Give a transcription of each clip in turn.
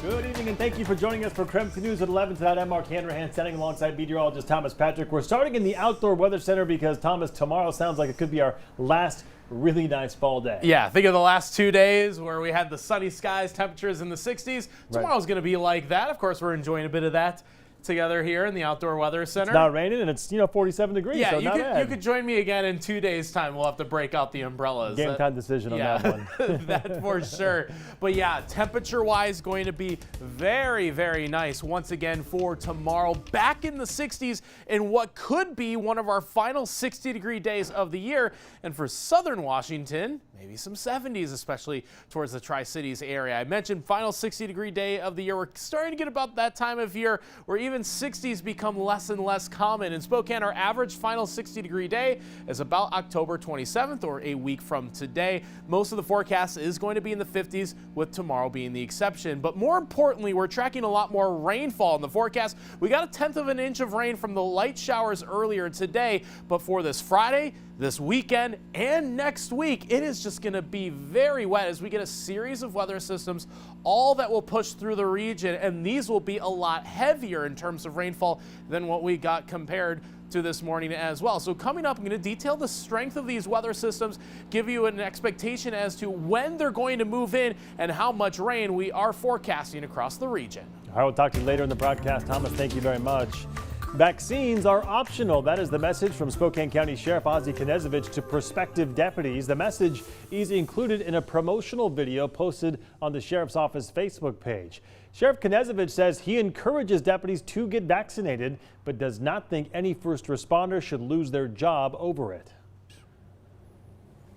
Good evening and thank you for joining us for KREM 2 News at 11 tonight. I'm Mark Hanrahan, standing alongside meteorologist Thomas Patrick. We're starting in the Outdoor Weather Center because, Thomas, tomorrow sounds like it could be our last really nice fall day. Yeah, think of the last 2 days where we had the sunny skies, temperatures in the 60s. Tomorrow's going to be like that. Of course, we're enjoying a bit of that together here in the Outdoor Weather Center. It's not raining and it's 47 degrees. Yeah, so you could join me again in 2 days' time. We'll have to break out the umbrellas. Game time decision on that one. That for sure. But yeah, temperature-wise, going to be very, very nice once again for tomorrow. Back in the 60s in what could be one of our final 60-degree days of the year. And for southern Washington, maybe some 70s, especially towards the Tri-Cities area. I mentioned final 60-degree day of the year. We're starting to get about that time of year where even 60s become less and less common. In Spokane, our average final 60-degree day is about October 27th, or a week from today. Most of the forecast is going to be in the 50s, with tomorrow being the exception. But more importantly, we're tracking a lot more rainfall in the forecast. We got 1/10 of an inch of rain from the light showers earlier today, but for this Friday, this weekend, and next week, it is just going to be very wet as we get a series of weather systems, all that will push through the region, and these will be a lot heavier in terms of rainfall than what we got compared to this morning as well. So coming up, I'm going to detail the strength of these weather systems, give you an expectation as to when they're going to move in and how much rain we are forecasting across the region. All right, we'll talk to you later in the broadcast. Thomas, thank you very much. Vaccines are optional. That is the message from Spokane County Sheriff Ozzie Knezevich to prospective deputies. The message is included in a promotional video posted on the Sheriff's Office Facebook page. Sheriff Knezevich says he encourages deputies to get vaccinated, but does not think any first responder should lose their job over it.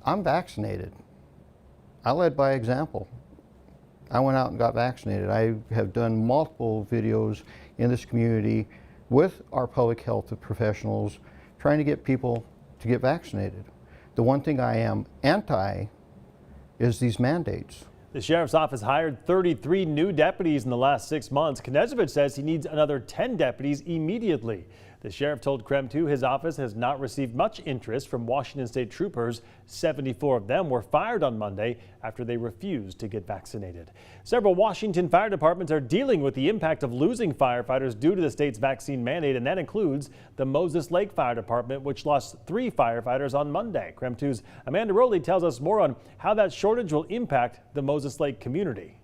I'm vaccinated. I led by example. I went out and got vaccinated. I have done multiple videos in this community with our public health professionals trying to get people to get vaccinated. The one thing I am anti is these mandates. The Sheriff's Office hired 33 new deputies in the last 6 months. Knezevich says he needs another 10 deputies immediately. The sheriff told KREM 2 his office has not received much interest from Washington State troopers. 74 of them were fired on Monday after they refused to get vaccinated. Several Washington fire departments are dealing with the impact of losing firefighters due to the state's vaccine mandate, and that includes the Moses Lake Fire Department, which lost 3 firefighters on Monday. KREM 2's Amanda Rowley tells us more on how that shortage will impact the Moses Lake community.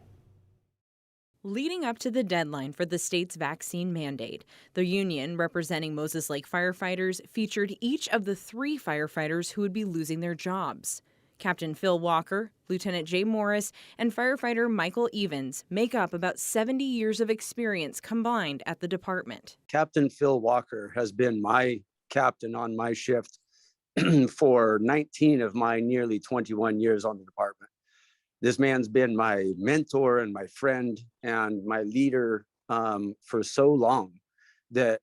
Leading up to the deadline for the state's vaccine mandate, the union representing Moses Lake firefighters featured each of the 3 firefighters who would be losing their jobs. Captain Phil Walker, Lieutenant Jay Morris, and firefighter Michael Evans make up about 70 years of experience combined at the department. Captain Phil Walker has been my captain on my shift for 19 of my nearly 21 years on the department. This man's been my mentor and my friend and my leader for so long that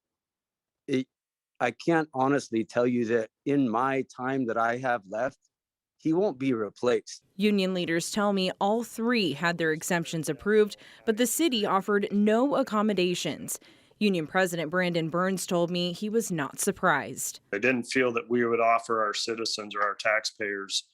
I can't honestly tell you that in my time that I have left, he won't be replaced. Union leaders tell me all 3 had their exemptions approved, but the city offered no accommodations. Union President Brandon Burns told me he was not surprised. I didn't feel that we would offer our citizens or our taxpayers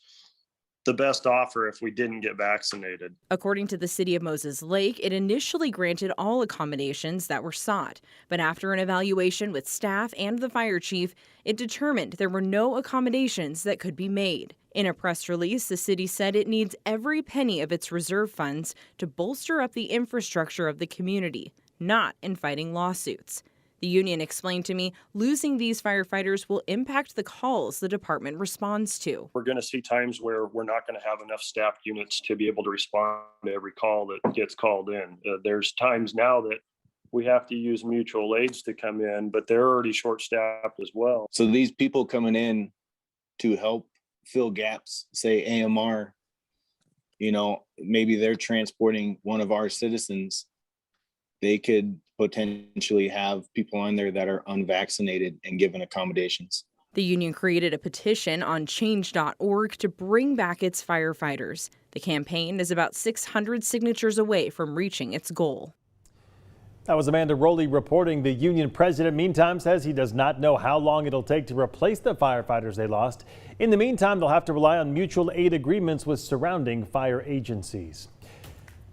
the best offer if we didn't get vaccinated. According to the city of Moses Lake, it initially granted all accommodations that were sought, but after an evaluation with staff and the fire chief, it determined there were no accommodations that could be made. In a press release, the city said it needs every penny of its reserve funds to bolster up the infrastructure of the community, not in fighting lawsuits. The union explained to me losing these firefighters will impact the calls the department responds to. We're going to see times where we're not going to have enough staff units to be able to respond to every call that gets called in. There's times now that we have to use mutual aids to come in, but they're already short-staffed as well. So these people coming in to help fill gaps, say AMR, maybe they're transporting one of our citizens. They could potentially have people on there that are unvaccinated and given accommodations. The union created a petition on change.org to bring back its firefighters. The campaign is about 600 signatures away from reaching its goal. That was Amanda Rowley reporting. The union president, meantime, says he does not know how long it'll take to replace the firefighters they lost. In the meantime, they'll have to rely on mutual aid agreements with surrounding fire agencies.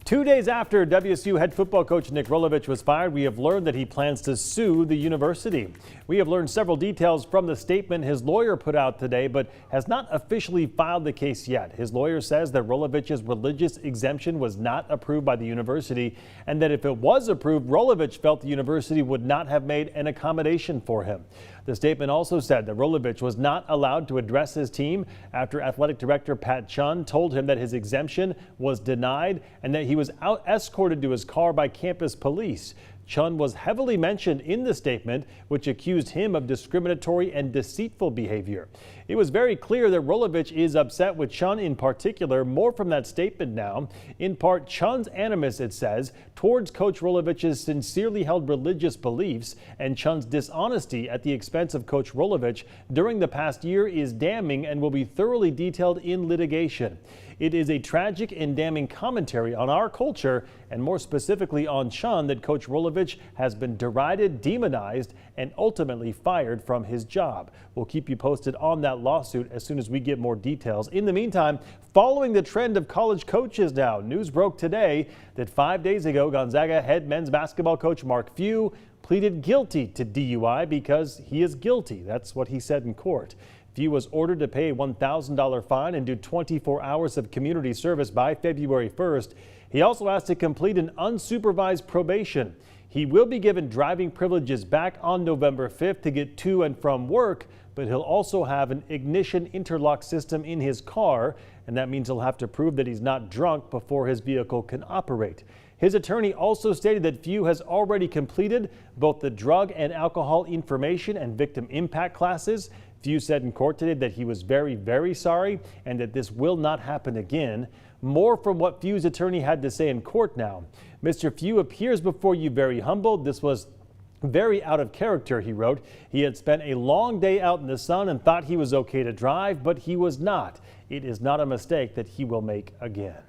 2 days after WSU head football coach Nick Rolovich was fired, we have learned that he plans to sue the university. We have learned several details from the statement his lawyer put out today, but has not officially filed the case yet. His lawyer says that Rolovich's religious exemption was not approved by the university, and that if it was approved, Rolovich felt the university would not have made an accommodation for him. The statement also said that Rolovich was not allowed to address his team after athletic director Pat Chun told him that his exemption was denied and that he was escorted to his car by campus police. Chun was heavily mentioned in the statement, which accused him of discriminatory and deceitful behavior. It was very clear that Rolovich is upset with Chun in particular. More from that statement now. In part, Chun's animus, it says, towards Coach Rolovich's sincerely held religious beliefs and Chun's dishonesty at the expense of Coach Rolovich during the past year is damning and will be thoroughly detailed in litigation. It is a tragic and damning commentary on our culture, and more specifically on Chun, that Coach Rolovich has been derided, demonized, and ultimately fired from his job. We'll keep you posted on that lawsuit as soon as we get more details. In the meantime, following the trend of college coaches now, news broke today that 5 days ago, Gonzaga head men's basketball coach Mark Few pleaded guilty to DUI because he is guilty. That's what he said in court. Few was ordered to pay a $1,000 fine and do 24 hours of community service by February 1st. He also has to complete an unsupervised probation. He will be given driving privileges back on November 5th to get to and from work, but he'll also have an ignition interlock system in his car, and that means he'll have to prove that he's not drunk before his vehicle can operate. His attorney also stated that Few has already completed both the drug and alcohol information and victim impact classes. Few said in court today that he was very, very sorry and that this will not happen again. More from what Few's attorney had to say in court now. Mr. Few appears before you very humbled. This was very out of character, he wrote. He had spent a long day out in the sun and thought he was okay to drive, but he was not. It is not a mistake that he will make again.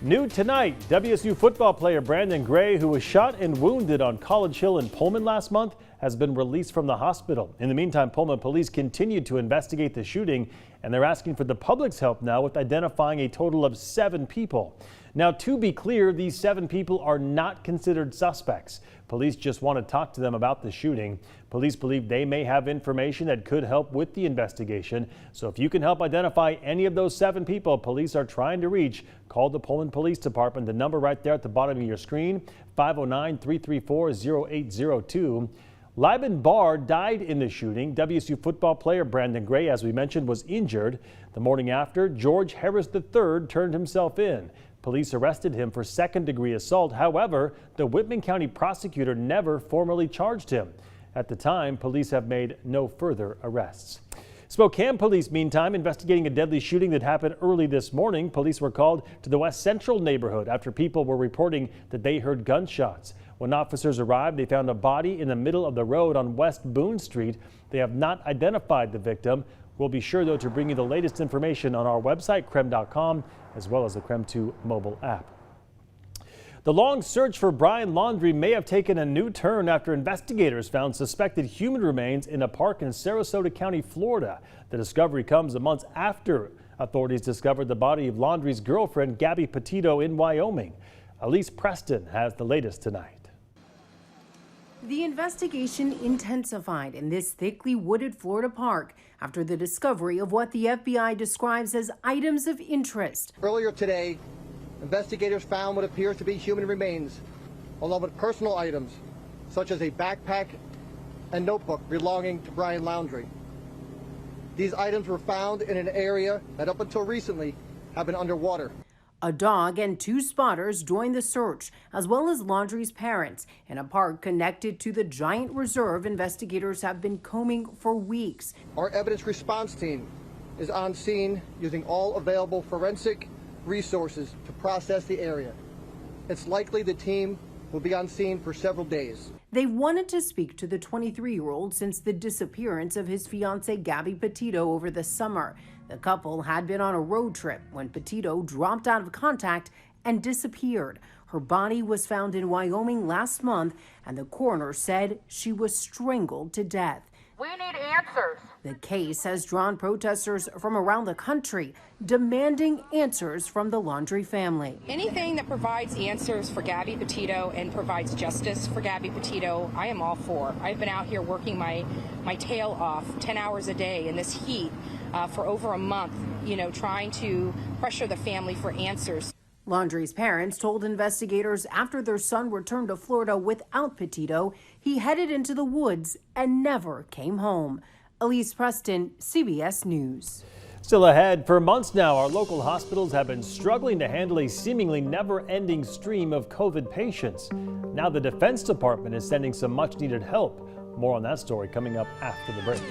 New tonight, WSU football player Brandon Gray, who was shot and wounded on College Hill in Pullman last month, has been released from the hospital. In the meantime, Pullman police continue to investigate the shooting, and they're asking for the public's help now with identifying a total of 7 people. Now, to be clear, these 7 people are not considered suspects. Police just want to talk to them about the shooting. Police believe they may have information that could help with the investigation. So if you can help identify any of those 7 people police are trying to reach, call the Pullman Police Department. The number right there at the bottom of your screen, 509-334-0802. Liban Barr died in the shooting. WSU football player Brandon Gray, as we mentioned, was injured. The morning after, George Harris III turned himself in. Police arrested him for second-degree assault. However, the Whitman County prosecutor never formally charged him. At the time, police have made no further arrests. Spokane police, meantime, investigating a deadly shooting that happened early this morning. Police were called to the West Central neighborhood after people were reporting that they heard gunshots. When officers arrived, they found a body in the middle of the road on West Boone Street. They have not identified the victim. We'll be sure, though, to bring you the latest information on our website, KREM.com, as well as the KREM 2 mobile app. The long search for Brian Laundrie may have taken a new turn after investigators found suspected human remains in a park in Sarasota County, Florida. The discovery comes a month after authorities discovered the body of Laundrie's girlfriend, Gabby Petito, in Wyoming. Elise Preston has the latest tonight. The investigation intensified in this thickly wooded Florida park after the discovery of what the FBI describes as items of interest. Earlier today, investigators found what appears to be human remains, along with personal items, such as a backpack and notebook belonging to Brian Laundrie. These items were found in an area that up until recently had been underwater. A dog and 2 spotters joined the search, as well as Laundrie's parents, in a park connected to the giant reserve investigators have been combing for weeks. Our evidence response team is on scene using all available forensic resources to process the area. It's likely the team will be on scene for several days. They wanted to speak to the 23-year-old since the disappearance of his fiancée Gabby Petito over the summer. The couple had been on a road trip when Petito dropped out of contact and disappeared. Her body was found in Wyoming last month, and the coroner said she was strangled to death. We need answers. The case has drawn protesters from around the country demanding answers from the Laundrie family. Anything that provides answers for Gabby Petito and provides justice for Gabby Petito, I am all for. I've been out here working my tail off 10 hours a day in this heat for over a month, trying to pressure the family for answers. Laundrie's parents told investigators after their son returned to Florida without Petito, he headed into the woods and never came home. Elise Preston, CBS News. Still ahead, for months now, our local hospitals have been struggling to handle a seemingly never-ending stream of COVID patients. Now the Defense Department is sending some much-needed help. More on that story coming up after the break.